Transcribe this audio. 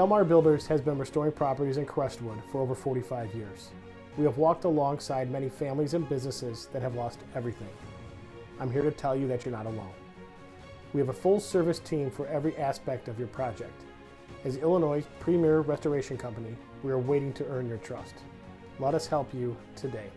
Delmar Builders has been restoring properties in Crestwood for over 45 years. We have walked alongside many families and businesses that have lost everything. I'm here to tell you that you're not alone. We have a full-service team for every aspect of your project. As Illinois' premier restoration company, we are waiting to earn your trust. Let us help you today.